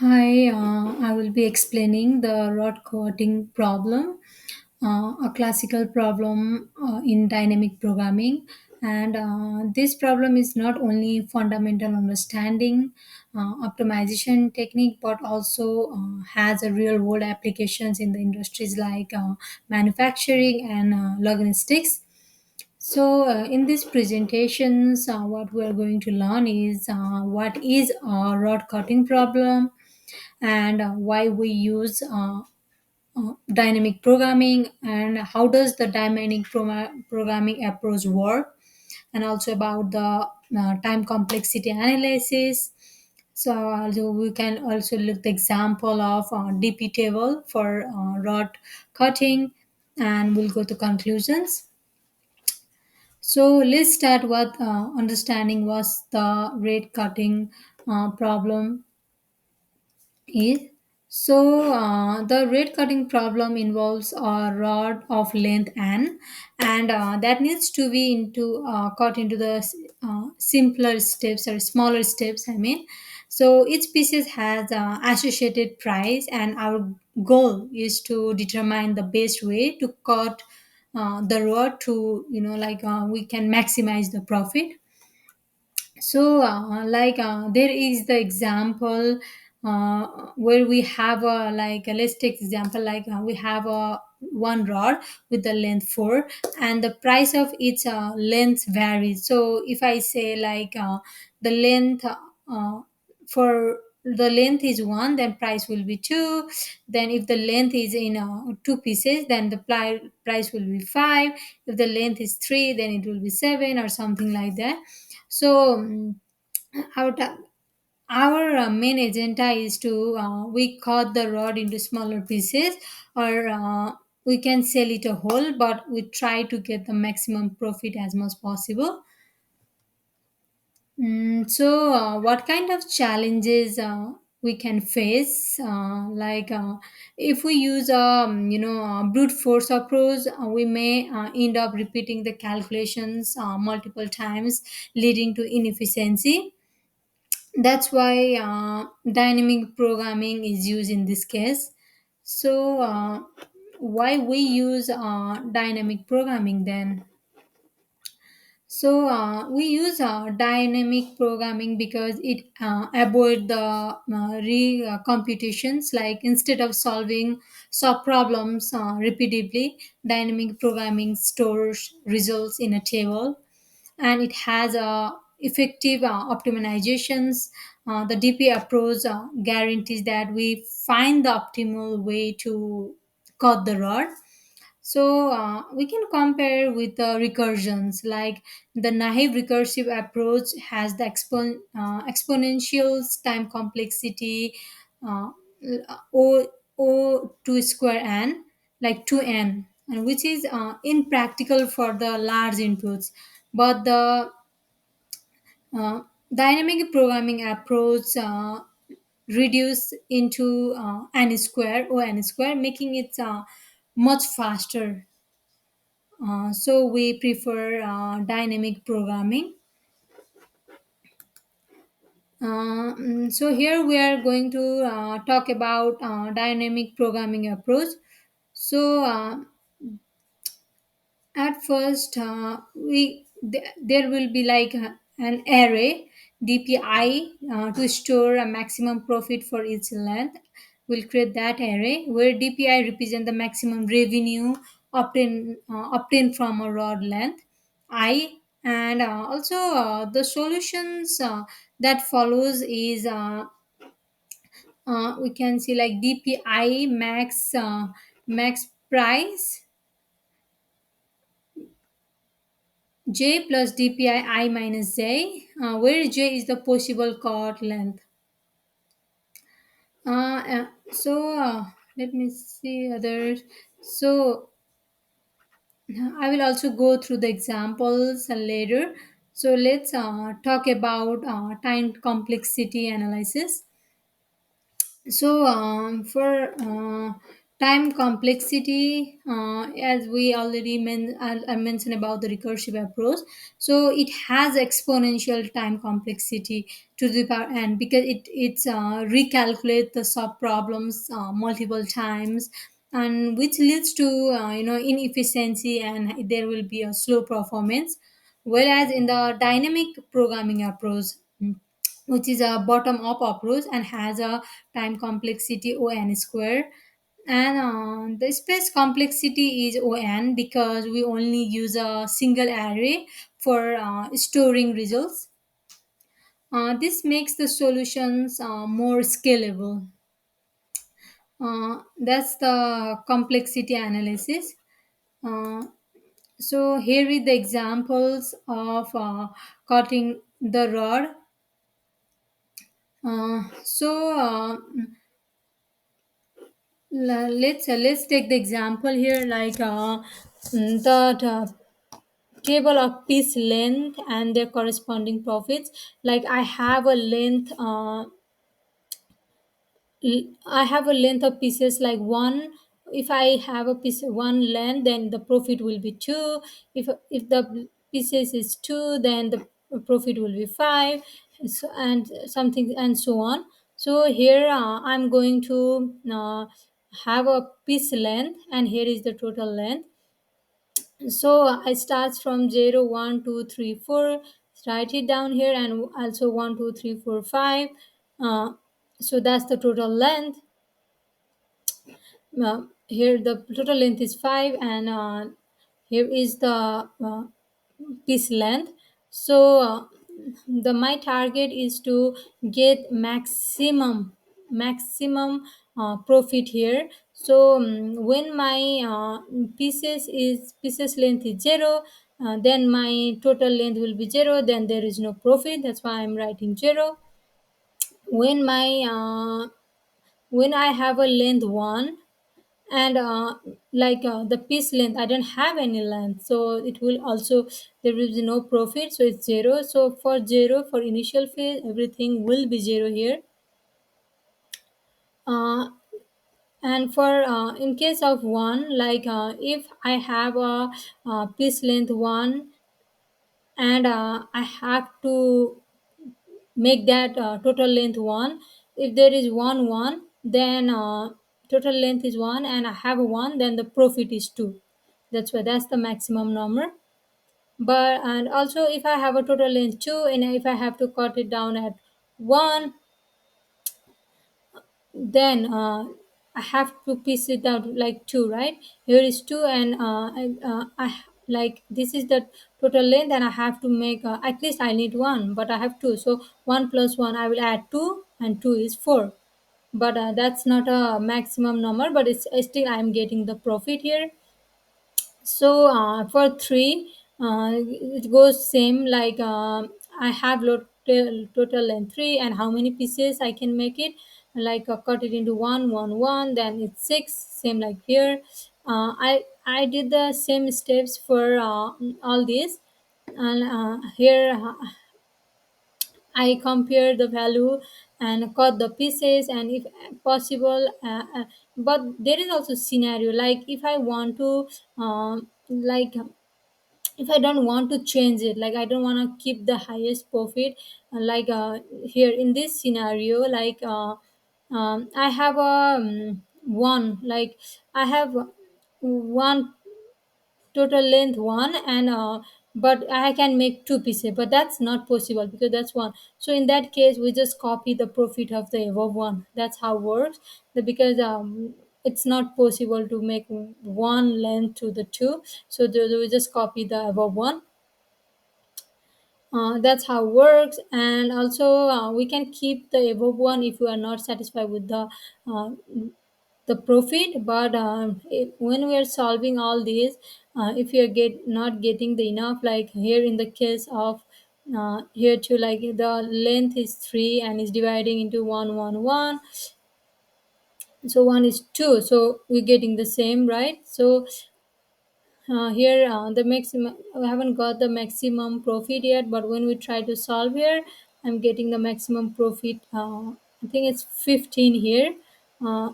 Hi, I will be explaining the rod coding problem, a classical problem in dynamic programming. And this problem is not only fundamental understanding, optimization technique, but also has a real world applications in the industries like manufacturing and logistics. So, in these presentations, what we are going to learn is what is a rod cutting problem and why we use dynamic programming and how does the dynamic programming approach work, and also about the time complexity analysis. So also we can also look the example of DP table for rod cutting, and we'll go to conclusions. So let's start with understanding what's the rate cutting problem is. So the rate cutting problem involves a rod of length n, and that needs to be cut into the simpler steps or smaller steps. I mean, so each pieces has associated price, and our goal is to determine the best way to cut the rod to we can maximize the profit. So there is the example where we have a let's take example we have a one rod with the length 4, and the price of its length varies. So if I say the length for the length is 1, then price will be 2. Then if the length is in 2 pieces, then the price will be 5. If the length is 3, then it will be 7 or something like that. So our ta- our main agenda is to we cut the rod into smaller pieces, or we can sell it a whole, but we try to get the maximum profit as much possible. So what kind of challenges we can face, if we use brute force approach, we may end up repeating the calculations multiple times, leading to inefficiency. That's why dynamic programming is used in this case. So why we use dynamic programming then? So we use dynamic programming because it avoid the computations. Like instead of solve problems repeatedly, dynamic programming stores results in a table, and it has effective optimizations. The DP approach guarantees that we find the optimal way to cut the rod. So we can compare with the recursions. Like the naive recursive approach has the exponential time complexity, uh, o 2 square n, like 2n, and which is impractical for the large inputs. But the uh, dynamic programming approach reduce into n square o n square, making it much faster. So we prefer dynamic programming. So here we are going to talk about dynamic programming approach. So at first, there will be an array DPI to store a maximum profit for each length. We'll create that array where DPI represent the maximum revenue obtained from a rod length I, and also the solutions that follows is we can see like DPI max price J plus DPI I minus J, where J is the possible chord length. So let me see others. So I will also go through the examples later. So let's talk about time complexity analysis. So for Time complexity, as we already I mentioned about the recursive approach, so it has exponential time complexity to the power n, because it's recalculate the sub problems multiple times, and which leads to inefficiency, and there will be a slow performance. Whereas in the dynamic programming approach, which is a bottom up approach and has a time complexity o n square, and the space complexity is on, because we only use a single array for storing results. This makes the solutions more scalable. That's the complexity analysis. uh, so here with the examples of cutting the rod. Let's take the example here, like the table of piece length and their corresponding profits. Like I have a length of pieces like one. If I have a piece one length, then the profit will be two. If the pieces is two, then the profit will be five, so, and something and so on. So here I'm going to have a piece length, and here is the total length. So I starts from 0, 1, 2, 3, 4. Write it down here, and also 1, 2, 3, 4, 5. So that's the total length. Here the total length is 5, and here is the piece length. So the my target is to get maximum profit here. So when my pieces length is 0, then my total length will be 0, then there is no profit. That's why I'm writing 0. When my when I have a length 1, and the piece length, I don't have any length, so it will also, there will be no profit, so it's 0. So for 0, for initial phase, everything will be 0 here. uh, and for in case of 1, if I have a piece length 1, and I have to make that total length 1. If there is 1 then total length is 1, and I have a 1, then the profit is 2. That's why that's the maximum number. But and also, if I have a total length 2, and if I have to cut it down at 1, then I have to piece it out like 2, right? Here is 2, and I like this is the total length, and I have to make at least I need 1, but I have 2, so 1 plus 1, I will add 2, and 2 is 4. But that's not a maximum number, but it's still I'm getting the profit here. So for 3, it goes same, like I have total length 3, and how many pieces I can make it, like cut it into 1, 1, 1, then it's 6, same like here. I did the same steps for all these, and here I compare the value and cut the pieces, and if possible, but there is also scenario, like if I want to if I don't want to change it, like I don't want to keep the highest profit, here in this scenario, I have a one, like I have one total length 1, and but I can make 2 pieces, but that's not possible because that's 1. So in that case, we just copy the profit of the above one. That's how it works. Because it's not possible to make one length to the 2, so we just copy the above one. That's how it works. And also we can keep the above one if we are not satisfied with uh, the profit. But when we are solving all these, if you are not getting the enough, like here in the case of here too, like the length is 3 and is dividing into 1, 1, 1, so 1 is 2, so we're getting the same, right? So here the maximum, we haven't got the maximum profit yet, but when we try to solve here, I'm getting the maximum profit. I think it's 15 here. uh,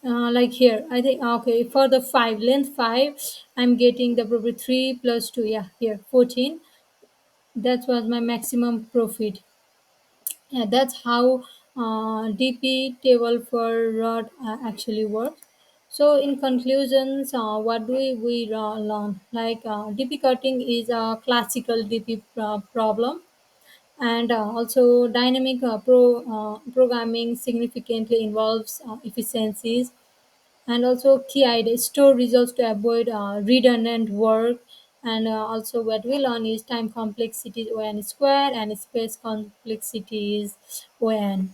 Like here, I think okay for the five length five, I'm getting the probably 3 plus 2. Yeah, here 14. That was my maximum profit. Yeah, that's how DP table for rod actually works. So in conclusions, what do we learn? Like DP cutting is a classical DP problem, and also dynamic programming significantly involves efficiencies, and also key ideas store results to avoid redundant work, and also what we learn is time complexity is o n square and space complexity is o n.